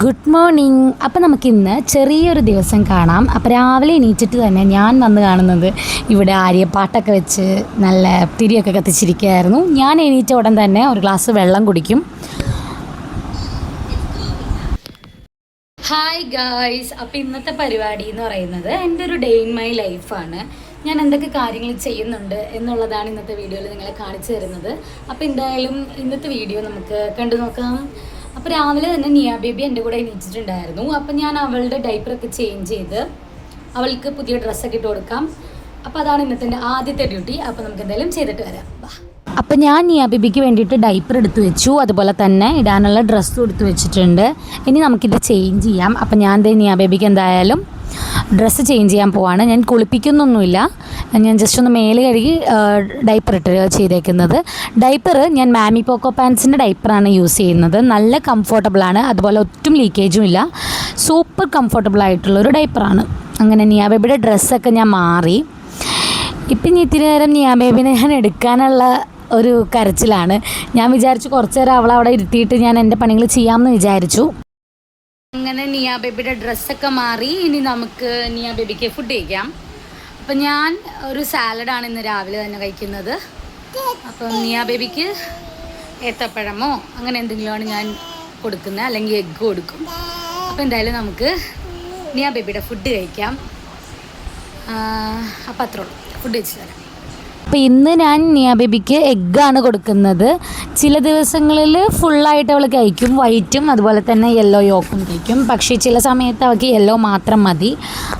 Good morning. അപ്പോൾ നമുക്കിന്ന് ചെറിയൊരു ദിവസം കാണാം. അപ്പോൾ രാവിലെ എണീറ്റിട്ട് തന്നെ ഞാൻ വന്ന് കാണുന്നത് ഇവിടെ ആര്യപ്പാട്ടൊക്കെ വെച്ച് നല്ല തിരിയൊക്കെ കത്തിച്ചിരിക്കുകയായിരുന്നു. ഞാൻ എണീറ്റ ഉടൻ തന്നെ ഒരു ഗ്ലാസ് വെള്ളം കുടിക്കും. Hi guys. അപ്പോൾ ഇന്നത്തെ പരിപാടി എന്ന് പറയുന്നത് എൻ്റെ ഒരു ഡേ ഇൻ മൈ ലൈഫാണ്. ഞാൻ എന്തൊക്കെ കാര്യങ്ങൾ ചെയ്യുന്നുണ്ട് എന്നുള്ളതാണ് ഇന്നത്തെ വീഡിയോയിൽ നിങ്ങളെ കാണിച്ചു തരുന്നത്. അപ്പോൾ എന്തായാലും ഇന്നത്തെ വീഡിയോ നമുക്ക് കണ്ടു നോക്കാം. അപ്പോൾ രാവിലെ തന്നെ നിയ ബേബി എൻ്റെ കൂടെ എണീറ്റിട്ടുണ്ടായിരുന്നു. അപ്പം ഞാൻ അവളുടെ ഡൈപ്പറൊക്കെ ചേഞ്ച് ചെയ്ത് അവൾക്ക് പുതിയ ഡ്രസ്സൊക്കെ ഇട്ട് കൊടുക്കാം. അപ്പോൾ അതാണ് ഇന്നത്തെ എൻ്റെ ആദ്യത്തെ ഡ്യൂട്ടി. അപ്പോൾ നമുക്ക് എന്തായാലും ചെയ്തിട്ട് വരാം. അപ്പം ഞാൻ നിയ ബേബിക്ക് വേണ്ടിയിട്ട് ഡൈപ്പർ എടുത്ത് വെച്ചു, അതുപോലെ തന്നെ ഇടാനുള്ള ഡ്രസ്സും എടുത്ത് വെച്ചിട്ടുണ്ട്. ഇനി നമുക്കിത് ചേഞ്ച് ചെയ്യാം. അപ്പം ഞാൻ നിയ ബേബിക്ക് എന്തായാലും ഡ്രസ്സ് ചേഞ്ച് ചെയ്യാൻ പോവാണ്. ഞാൻ കുളിപ്പിക്കുന്നൊന്നുമില്ല, ഞാൻ ജസ്റ്റ് ഒന്ന് മേല് കഴുകി ഡൈപ്പർ ഇട്ട് ചെയ്തേക്കുന്നത്. ഡൈപ്പർ ഞാൻ മാമി പോക്കോ പാൻസിൻ്റെ ഡൈപ്പറാണ് യൂസ് ചെയ്യുന്നത്. നല്ല കംഫർട്ടബിളാണ്, അതുപോലെ ഒട്ടും ലീക്കേജും ഇല്ല. സൂപ്പർ കംഫർട്ടബിളായിട്ടുള്ളൊരു ഡൈപ്പറാണ്. അങ്ങനെ നിയ ബേബിയുടെ ഡ്രസ്സൊക്കെ ഞാൻ മാറി. ഇപ്പം ഇനി ഇത്തിരി നേരം നിയ ബേബിനെ ഞാൻ എടുക്കാനുള്ള ഒരു കരച്ചിലാണ്. ഞാൻ വിചാരിച്ചു കുറച്ച് നേരം അവളെ അവിടെ ഇരുത്തിയിട്ട് ഞാൻ എൻ്റെ പണികൾ ചെയ്യാമെന്ന് വിചാരിച്ചു. അങ്ങനെ നിയ ബേബിയുടെ ഡ്രസ്സൊക്കെ മാറി. ഇനി നമുക്ക് നിയ ബേബിക്ക് ഫുഡ് കഴിക്കാം. അപ്പം ഞാൻ ഒരു സാലഡാണ് ഇന്ന് രാവിലെ തന്നെ കഴിക്കുന്നത്. അപ്പം നിയ ബേബിക്ക് ഏത്തപ്പഴമോ അങ്ങനെ എന്തെങ്കിലുമാണ് ഞാൻ കൊടുക്കുന്നത്, അല്ലെങ്കിൽ എഗ്ഗ് കൊടുക്കും. അപ്പോൾ എന്തായാലും നമുക്ക് നിയ ബേബിയുടെ ഫുഡ് കഴിക്കാം. അപ്പം അത്രേ ഉള്ളൂ, ഫുഡ് കഴിച്ചു തരാം. അപ്പോൾ ഇന്ന് ഞാൻ നിയ ബേബിക്ക് എഗ്ഗാണ് കൊടുക്കുന്നത്. ചില ദിവസങ്ങളിൽ ഫുള്ളായിട്ട് അവൾ കഴിക്കും, വൈറ്റും അതുപോലെ തന്നെ യെല്ലോ യോക്കും കഴിക്കും. പക്ഷേ ചില സമയത്ത് അവൾക്ക് യെല്ലോ മാത്രം മതി.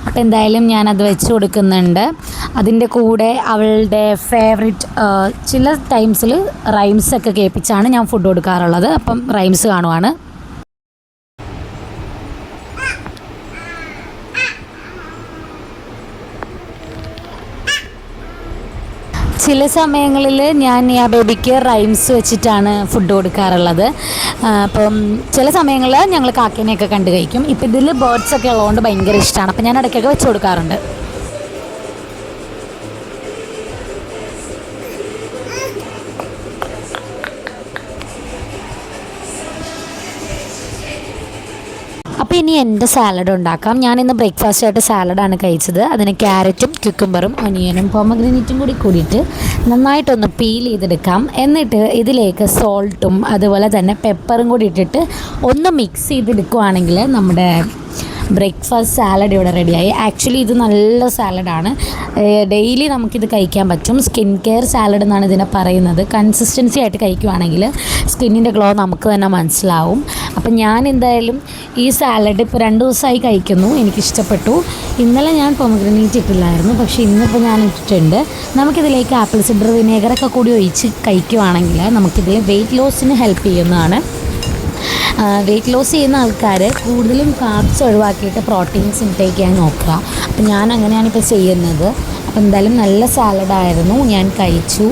അപ്പോൾ എന്തായാലും ഞാനത് വെച്ച് കൊടുക്കുന്നുണ്ട്. അതിൻ്റെ കൂടെ അവളുടെ ഫേവറേറ്റ് ചില ടൈംസിൽ റൈംസൊക്കെ കേൾപ്പിച്ചാണ് ഞാൻ ഫുഡ് കൊടുക്കാറുള്ളത്. അപ്പം റൈംസ് കാണുവാണ്. ചില സമയങ്ങളിൽ ഞാൻ നിയ ബേബിക്ക് റൈംസ് വെച്ചിട്ടാണ് ഫുഡ് കൊടുക്കാറുള്ളത്. അപ്പം ചില സമയങ്ങളിൽ ഞങ്ങൾ കാക്കേനെയൊക്കെ കണ്ട് കഴിക്കും. ഇപ്പം ഇതിൽ ബേർഡ്സൊക്കെ ഉള്ളതുകൊണ്ട് ഭയങ്കര ഇഷ്ടമാണ്. അപ്പം ഞാൻ ഇടയ്ക്കൊക്കെ വെച്ച് കൊടുക്കാറുണ്ട്. അപ്പോൾ ഇനി എൻ്റെ സാലഡ് ഉണ്ടാക്കാം. ഞാനിന്ന് ബ്രേക്ക്ഫാസ്റ്റായിട്ട് സാലഡാണ് കഴിച്ചത്. അതിന് ക്യാരറ്റും ക്യുക്കുംബറും ഒനിയനും പോമഗ്രനേറ്റും കൂടിയിട്ട് നന്നായിട്ടൊന്ന് പീൽ ചെയ്തെടുക്കാം. എന്നിട്ട് ഇതിലേക്ക് സോൾട്ടും അതുപോലെ തന്നെ പെപ്പറും കൂടി ഇട്ടിട്ട് ഒന്ന് മിക്സ് ചെയ്തെടുക്കുവാണെങ്കിൽ നമ്മുടെ ബ്രേക്ക്ഫാസ്റ്റ് സാലഡ് ഇവിടെ റെഡിയായി. ആക്ച്വലി ഇത് നല്ല സാലഡാണ്, ഡെയിലി നമുക്കിത് കഴിക്കാൻ പറ്റും. സ്കിൻ കെയർ സാലഡ് എന്നാണ് ഇതിനെ പറയുന്നത്. കൺസിസ്റ്റൻസി ആയിട്ട് കഴിക്കുവാണെങ്കിൽ സ്കിന്നിൻ്റെ ഗ്ലോ നമുക്ക് തന്നെ മനസ്സിലാവും. അപ്പം ഞാൻ എന്തായാലും ഈ സാലഡ് ഇപ്പോൾ 2 ദിവസമായി കഴിക്കുന്നു, എനിക്കിഷ്ടപ്പെട്ടു. ഇന്നലെ ഞാൻ പൊമഗ്രനേറ്റ് ഇട്ടില്ലായിരുന്നു, പക്ഷേ ഇന്നിപ്പോൾ ഞാൻ ഇട്ടിട്ടുണ്ട്. നമുക്കിതിലേക്ക് ആപ്പിൾ സിഡർ വിനേഗറൊക്കെ കൂടി ഒഴിച്ച് കഴിക്കുവാണെങ്കിൽ നമുക്കിത് വെയിറ്റ് ലോസിന് ഹെൽപ്പ് ചെയ്യുന്നതാണ്. വെയിറ്റ് ലോസ് ചെയ്യുന്ന ആൾക്കാർ കൂടുതലും കാർബ്സ് ഒഴിവാക്കിയിട്ട് പ്രോട്ടീൻസ് ഇൻടേക്ക് ചെയ്യാൻ നോക്കുക. അപ്പം ഞാൻ അങ്ങനെയാണ് ഇപ്പോൾ ചെയ്യുന്നത്. അപ്പോൾ എന്തായാലും നല്ല സാലഡായിരുന്നു, ഞാൻ കഴിച്ചു.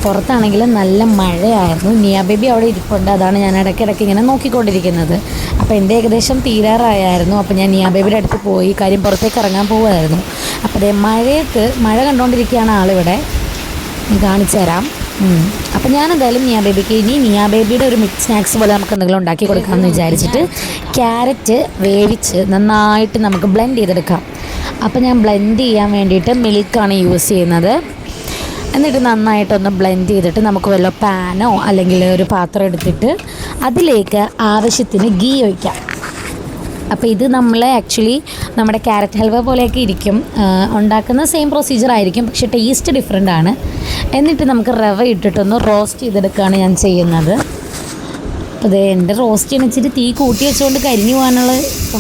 പുറത്താണെങ്കിൽ നല്ല മഴയായിരുന്നു. നിയ ബേബി അവിടെ ഇരിപ്പുണ്ട്, അതാണ് ഞാൻ ഇടയ്ക്കിടയ്ക്ക് ഇങ്ങനെ നോക്കിക്കൊണ്ടിരിക്കുന്നത്. അപ്പോൾ എൻ്റെ ഏകദേശം തീരാറായിരുന്നു. അപ്പോൾ ഞാൻ നിയ ബേബിയുടെ അടുത്ത് പോയി, കാര്യം പുറത്തേക്ക് ഇറങ്ങാൻ പോവുമായിരുന്നു. അപ്പോൾ അതേ മഴ കണ്ടുകൊണ്ടിരിക്കുകയാണ് ആളിവിടെ, കാണിച്ചു തരാം. അപ്പം ഞാൻ എന്തായാലും നിയ ബേബിക്ക് ഇനി നിയ ബേബിയുടെ ഒരു മിക്സ് സ്നാക്സ് പോലെ നമുക്ക് എന്തെങ്കിലും ഉണ്ടാക്കി കൊടുക്കാമെന്ന് വിചാരിച്ചിട്ട് ക്യാരറ്റ് വേവിച്ച് നന്നായിട്ട് നമുക്ക് ബ്ലെൻഡ് ചെയ്തെടുക്കാം. അപ്പം ഞാൻ ബ്ലെൻഡ് ചെയ്യാൻ വേണ്ടിയിട്ട് മിൽക്കാണ് യൂസ് ചെയ്യുന്നത്. എന്നിട്ട് നന്നായിട്ടൊന്ന് ബ്ലെൻഡ് ചെയ്തിട്ട് നമുക്ക് വല്ല പാനോ അല്ലെങ്കിൽ ഒരു പാത്രം എടുത്തിട്ട് അതിലേക്ക് ആവശ്യത്തിന് ഗീ ഒഴിക്കാം. അപ്പോൾ ഇത് നമ്മൾ ആക്ച്വലി നമ്മുടെ ക്യാരറ്റ് ഹൽവ പോലെയൊക്കെ ഇരിക്കും, ഉണ്ടാക്കുന്ന സെയിം പ്രൊസീജിയർ ആയിരിക്കും, പക്ഷേ ടേസ്റ്റ് ഡിഫറെൻ്റ് ആണ്. എന്നിട്ട് നമുക്ക് റവ ഇട്ടിട്ടൊന്ന് റോസ്റ്റ് ചെയ്തെടുക്കുകയാണ് ഞാൻ ചെയ്യുന്നത്. അപ്പോൾ എൻ്റെ റോസ്റ്റ് ഇച്ചിരി തീ കൂട്ടി വെച്ചുകൊണ്ട് കരിഞ്ഞു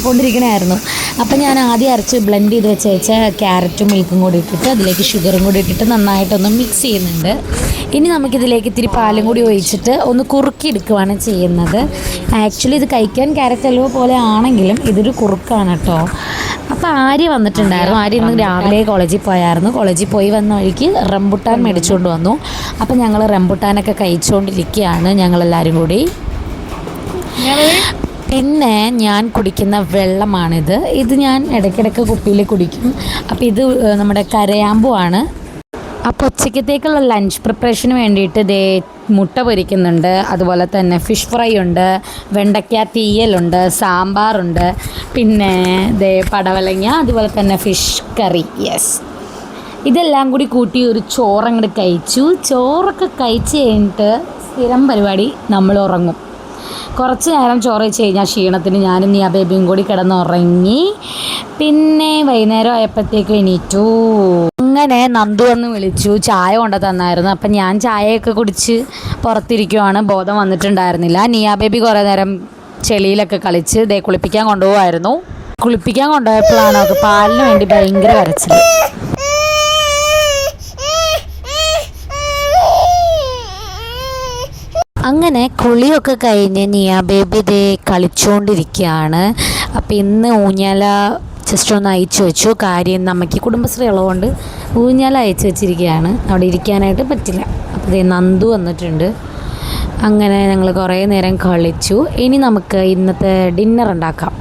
കൊണ്ടിരിക്കണമായിരുന്നു. അപ്പോൾ ഞാൻ ആദ്യം അരച്ച് ബ്ലെൻഡ് ചെയ്ത് വെച്ച ക്യാരറ്റും മിൽക്കും കൂടി ഇട്ടിട്ട് അതിലേക്ക് ഷുഗറും കൂടി ഇട്ടിട്ട് നന്നായിട്ടൊന്ന് മിക്സ് ചെയ്യുന്നുണ്ട്. ഇനി നമുക്കിതിലേക്ക് ഇത്തിരി പാലും കൂടി ഒഴിച്ചിട്ട് ഒന്ന് കുറുക്കി എടുക്കുകയാണ് ചെയ്യുന്നത്. ആക്ച്വലി ഇത് കഴിക്കാൻ ക്യാരറ്റ് ഹൽവ പോലെ ആണെങ്കിലും ഇതൊരു കുറുക്കാണ് കേട്ടോ. അപ്പോൾ ആര്യ വന്നിട്ടുണ്ടായിരുന്നു. ആര്യ ഇന്ന് രാവിലെ കോളേജിൽ പോയായിരുന്നു. കോളേജിൽ പോയി വന്ന വഴിക്ക് റംബുട്ടാൻ മേടിച്ചുകൊണ്ട് വന്നു. അപ്പോൾ ഞങ്ങൾ റംബുട്ടാനൊക്കെ കഴിച്ചുകൊണ്ടിരിക്കുകയാണ് ഞങ്ങളെല്ലാവരും കൂടി. പിന്നെ ഞാൻ കുടിക്കുന്ന വെള്ളമാണിത്. ഇത് ഞാൻ ഇടയ്ക്കിടയ്ക്ക് കുപ്പിയിൽ കുടിക്കും. അപ്പോൾ ഇത് നമ്മുടെ കരയാമ്പുവാണ്. അപ്പോൾ ഉച്ചക്കത്തേക്കുള്ള ലഞ്ച് പ്രിപ്പറേഷന് വേണ്ടിയിട്ട് ദേ മുട്ട പൊരിക്കുന്നുണ്ട്, അതുപോലെ തന്നെ ഫിഷ് ഫ്രൈ ഉണ്ട്, വെണ്ടയ്ക്ക തീയലുണ്ട്, സാമ്പാറുണ്ട്, പിന്നെ ദേ പടവലങ്ങ, അതുപോലെ തന്നെ ഫിഷ് കറി. യെസ്, ഇതെല്ലാം കൂടി കൂട്ടി ഒരു ചോറങ്ങോട്ട് കഴിച്ചു. ചോറൊക്കെ കഴിച്ച് കഴിഞ്ഞിട്ട് സ്ഥിരം പരിപാടി നമ്മൾ ഉറങ്ങും. കുറച്ച് നേരം ചോറ് വെച്ച് കഴിഞ്ഞാൽ ക്ഷീണത്തിന് ഞാനും നീ ആ ബേബിയും കൂടി കിടന്നുറങ്ങി. പിന്നെ വൈകുന്നേരം ആയപ്പോഴത്തേക്കും എണീറ്റു. അങ്ങനെ നന്ദു വന്ന് വിളിച്ചു, ചായ കൊണ്ട് തന്നായിരുന്നു. അപ്പം ഞാൻ ചായയൊക്കെ കുടിച്ച് പുറത്തിരിക്കുവാണ്, ബോധം വന്നിട്ടുണ്ടായിരുന്നില്ല. നിയ ബേബി കുറേ നേരം ചെളിയിലൊക്കെ കളിച്ച് ദേ കുളിപ്പിക്കാൻ കൊണ്ടുപോകായിരുന്നു. കുളിപ്പിക്കാൻ കൊണ്ടുപോയപ്പോഴാണ് അവൾക്ക് പാലിന് വേണ്ടി ഭയങ്കര കരച്ചിൽ. അങ്ങനെ കുളിയൊക്കെ കഴിഞ്ഞ് നിയ ബേബി ദേ കളിച്ചുകൊണ്ടിരിക്കുകയാണ്. അപ്പോൾ ഇന്ന് ഊഞ്ഞാല ജസ്റ്റ് ഒന്ന് അയച്ചു വെച്ചു. കാര്യം നമുക്ക് കുടുംബശ്രീ ഉള്ളതുകൊണ്ട് ഊഞ്ഞാല അയച്ചു വെച്ചിരിക്കുകയാണ്, അവിടെ ഇരിക്കാനായിട്ട് പറ്റില്ല. അപ്പോൾ ദേ നന്ദു വന്നിട്ടുണ്ട്. അങ്ങനെ ഞങ്ങൾ കുറേ നേരം കളിച്ചു. ഇനി നമുക്ക് ഇന്നത്തെ ഡിന്നർ ഉണ്ടാക്കാം.